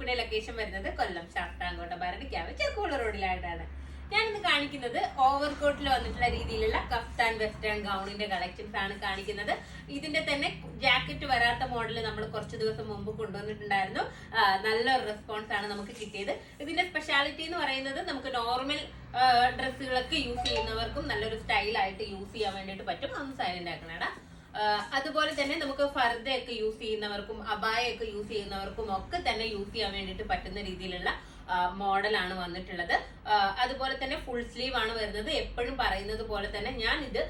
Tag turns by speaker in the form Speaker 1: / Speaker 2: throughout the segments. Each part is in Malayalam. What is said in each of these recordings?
Speaker 1: ഷോപ്പിന്റെ ലൊക്കേഷൻ വരുന്നത് കൊല്ലം ശാസ്താംകോട്ട ഭരണിക്കാവ് ചെക്കുള റോഡിലായിട്ടാണ്. ഞാനിന്ന് കാണിക്കുന്നത് ഓവർകോട്ടിൽ വന്നിട്ടുള്ള രീതിയിലുള്ള കഫ്താൻ വെസ്റ്റേൺ ഗൗണിന്റെ കളക്ഷൻസ് ആണ് കാണിക്കുന്നത്. ഇതിന്റെ തന്നെ ജാക്കറ്റ് വരാത്ത മോഡൽ നമ്മൾ കുറച്ച് ദിവസം മുമ്പ് കൊണ്ടുവന്നിട്ടുണ്ടായിരുന്നു. നല്ലൊരു റെസ്പോൺസ് ആണ് നമുക്ക് കിട്ടിയത്. ഇതിന്റെ സ്പെഷ്യാലിറ്റി എന്ന് പറയുന്നത് നമുക്ക് നോർമൽ ഡ്രസ്സുകളൊക്കെ യൂസ് ചെയ്യുന്നവർക്കും നല്ലൊരു സ്റ്റൈലായിട്ട് യൂസ് ചെയ്യാൻ വേണ്ടിയിട്ട് പറ്റും. അതൊന്ന് സൈലന്റ് ആക്കണേടാ. അതുപോലെ തന്നെ നമുക്ക് ഫർദയൊക്കെ യൂസ് ചെയ്യുന്നവർക്കും അബായൊക്കെ യൂസ് ചെയ്യുന്നവർക്കും ഒക്കെ തന്നെ യൂസ് ചെയ്യാൻ വേണ്ടിയിട്ട് പറ്റുന്ന രീതിയിലുള്ള മോഡലാണ് വന്നിട്ടുള്ളത്. അതുപോലെ തന്നെ ഫുൾ സ്ലീവ് ആണ് വരുന്നത്. എപ്പോഴും പറയുന്നത് പോലെ തന്നെ ഞാൻ ഇത്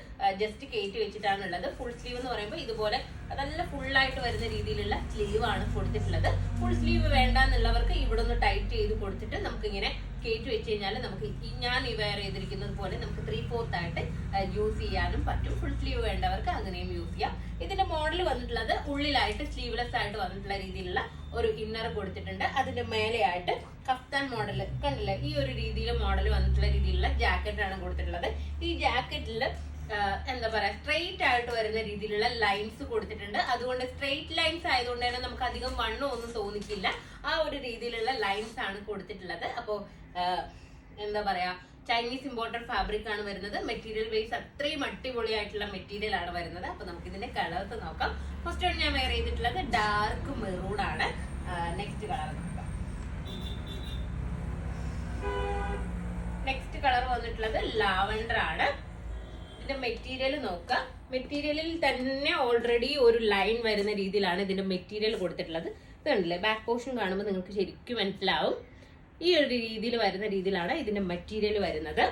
Speaker 1: ജസ്റ്റ് കയറ്റി വെച്ചിട്ടാണ് ഉള്ളത്. ഫുൾ സ്ലീവ് എന്ന് പറയുമ്പോൾ ഇതുപോലെ നല്ല ഫുള്ളായിട്ട് വരുന്ന രീതിയിലുള്ള സ്ലീവ് ആണ് കൊടുത്തിട്ടുള്ളത്. ഫുൾ സ്ലീവ് വേണ്ടെന്നുള്ളവർക്ക് ഇവിടെ ഒന്ന് ടൈറ്റ് ചെയ്ത് കൊടുത്തിട്ട് നമുക്ക് ഇങ്ങനെ കയറ്റി വെച്ച് കഴിഞ്ഞാൽ നമുക്ക് ഞാൻ ഈ വെയർ ചെയ്തിരിക്കുന്നത് പോലെ നമുക്ക് 3/4 ആയിട്ട് യൂസ് ചെയ്യാനും പറ്റും. ഫുൾ സ്ലീവ് വേണ്ടവർക്ക് അങ്ങനെയും യൂസ് ചെയ്യാം. ഇതിന്റെ മോഡൽ വന്നിട്ടുള്ളത് ഉള്ളിലായിട്ട് സ്ലീവ്ലെസ് ആയിട്ട് വന്നിട്ടുള്ള രീതിയിലുള്ള ഒരു ഇന്നർ കൊടുത്തിട്ടുണ്ട്. അതിന്റെ മേലെയായിട്ട് കഫ്താൻ മോഡൽ കണ്ടില്ലേ, ഈ ഒരു രീതിയിൽ മോഡൽ വന്നിട്ടുള്ള രീതിയിലുള്ള ജാക്കറ്റ് ആണ് കൊടുത്തിട്ടുള്ളത്. ഈ ജാക്കറ്റിൽ എന്താ പറയാ സ്ട്രെയിറ്റ് ആയിട്ട് വരുന്ന രീതിയിലുള്ള ലൈൻസ് കൊടുത്തിട്ടുണ്ട്. അതുകൊണ്ട് സ്ട്രെയിറ്റ് ലൈൻസ് ആയതുകൊണ്ട് തന്നെ നമുക്ക് അധികം വണ്ണം ഒന്നും തോന്നിക്കില്ല. ആ ഒരു രീതിയിലുള്ള ലൈൻസ് ആണ് കൊടുത്തിട്ടുള്ളത്. അപ്പോ എന്താ പറയാ ചൈനീസ് ഇമ്പോർട്ടഡ് ഫാബ്രിക് ആണ് വരുന്നത്. മെറ്റീരിയൽ ബേസ് അത്രയും അടിപൊളിയായിട്ടുള്ള മെറ്റീരിയൽ ആണ് വരുന്നത്. അപ്പൊ നമുക്ക് ഇതിന്റെ കളേഴ്സ് നോക്കാം. ഫസ്റ്റ് വൺ ഞാൻ വെയർ ചെയ്തിട്ടുള്ളത് ഡാർക്ക് മെറൂൺ ആണ്. നെക്സ്റ്റ് കളർ നോക്കാം. നെക്സ്റ്റ് കളർ വന്നിട്ടുള്ളത് ലാവൻഡർ ആണ്. ഇതിന്റെ മെറ്റീരിയൽ നോക്കാം. മെറ്റീരിയലിൽ തന്നെ ഓൾറെഡി ഒരു ലൈൻ വരുന്ന രീതിയിലാണ് ഇതിന്റെ മെറ്റീരിയൽ കൊടുത്തിട്ടുള്ളത്. ഇത് കണ്ടില്ലേ, ബാക്ക് പോർഷൻ കാണുമ്പോൾ നിങ്ങൾക്ക് ശരിക്കും മനസ്സിലാവും. ഈ ഒരു രീതിയിൽ വരുന്ന രീതിയിലാണ് ഇതിന്റെ മെറ്റീരിയൽ വരുന്നത്.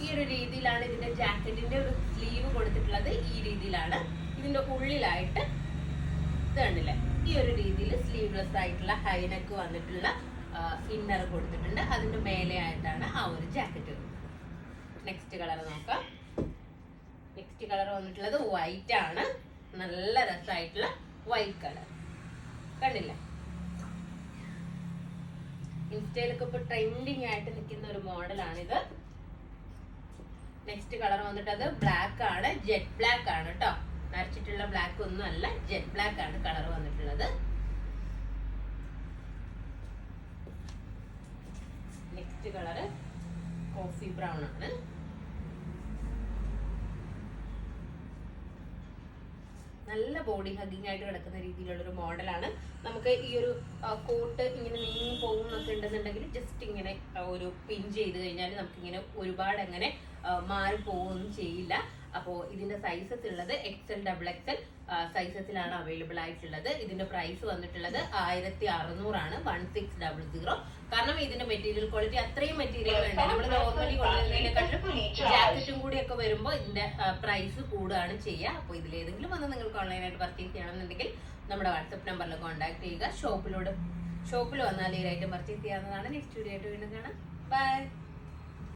Speaker 1: ഈ ഒരു രീതിയിലാണ് ഇതിന്റെ ജാക്കറ്റിന്റെ ഒരു സ്ലീവ് കൊടുത്തിട്ടുള്ളത്. ഈ രീതിയിലാണ് ഇതിന്റെ ഉള്ളിലായിട്ട് ഇത് കണ്ടില്ലേ, ഈ ഒരു രീതിയിൽ സ്ലീവ്ലെസ് ആയിട്ടുള്ള ഹൈനെക്ക് വന്നിട്ടുള്ള ഇന്നർ കൊടുത്തിട്ടുണ്ട്. അതിന്റെ മേലെ ആയിട്ടാണ് ആ ഒരു ജാക്കറ്റ്. നെക്സ്റ്റ് കളർ നോക്കാം. നെക്സ്റ്റ് കളർ വന്നിട്ടുള്ളത് വൈറ്റ് ആണ്. നല്ല രസമായിട്ടുള്ള വൈറ്റ് കളർ കണ്ടില്ലേ. ഇൻസ്റ്റയിലൊക്കെ ഇപ്പൊ ട്രെൻഡിങ് ആയിട്ട് നിൽക്കുന്ന ഒരു മോഡലാണിത്. നെക്സ്റ്റ് കളർ വന്നിട്ട് അത് ബ്ലാക്ക് ആണ്. ജെറ്റ് ബ്ലാക്ക് ആണ് കേട്ടോ, നരച്ചിട്ടുള്ള ബ്ലാക്ക് ഒന്നും അല്ല, ജെറ്റ് ബ്ലാക്ക് ആണ് കളർ വന്നിട്ടുള്ളത്. നെക്സ്റ്റ് കളർ കോഫി ബ്രൗൺ ആണ്. നല്ല ബോഡി ഹഗ്ഗിങ് ആയിട്ട് കിടക്കുന്ന രീതിയിലുള്ള ഒരു മോഡലാണ്. നമുക്ക് ഈ ഒരു കോട്ട് ഇങ്ങനെ നീങ്ങി പോകുന്നൊക്കെ ഉണ്ടെന്നുണ്ടെങ്കിൽ ജസ്റ്റ് ഇങ്ങനെ ഒരു പിൻ ചെയ്ത് കഴിഞ്ഞാൽ നമുക്കിങ്ങനെ ഒരുപാട് അങ്ങനെ മാറി പോവുകയൊന്നും ചെയ്യില്ല. അപ്പോൾ ഇതിന്റെ സൈസസ് ഉള്ളത് XL, XXL സൈസസിലാണ് അവൈലബിൾ ആയിട്ടുള്ളത്. ഇതിന്റെ പ്രൈസ് വന്നിട്ടുള്ളത് 1600 ആണ്, 1600. കാരണം ഇതിന്റെ മെറ്റീരിയൽ ക്വാളിറ്റി അത്രയും മെറ്റീരിയൽ വേണ്ട. നമ്മൾ നോർമലി കൊണ്ടുവരുന്നതിനെക്കാട്ടും ജാക്കറ്റും കൂടി ഒക്കെ വരുമ്പോൾ ഇതിന്റെ പ്രൈസ് കൂടുകയാണ് ചെയ്യുക. അപ്പോൾ ഇതിലേതെങ്കിലും വന്ന് നിങ്ങൾക്ക് ഓൺലൈനായിട്ട് പർച്ചേസ് ചെയ്യണമെന്നുണ്ടെങ്കിൽ നമ്മുടെ വാട്സപ്പ് നമ്പറിൽ കോൺടാക്ട് ചെയ്യുക. ഷോപ്പിൽ വന്നാൽ ഈ ഐറ്റം പർച്ചേസ് ചെയ്യാവുന്നതാണ്. നെക്സ്റ്റ് വീഡിയോ ആയിട്ട് വീണ്ടും കാണാം. ബൈ.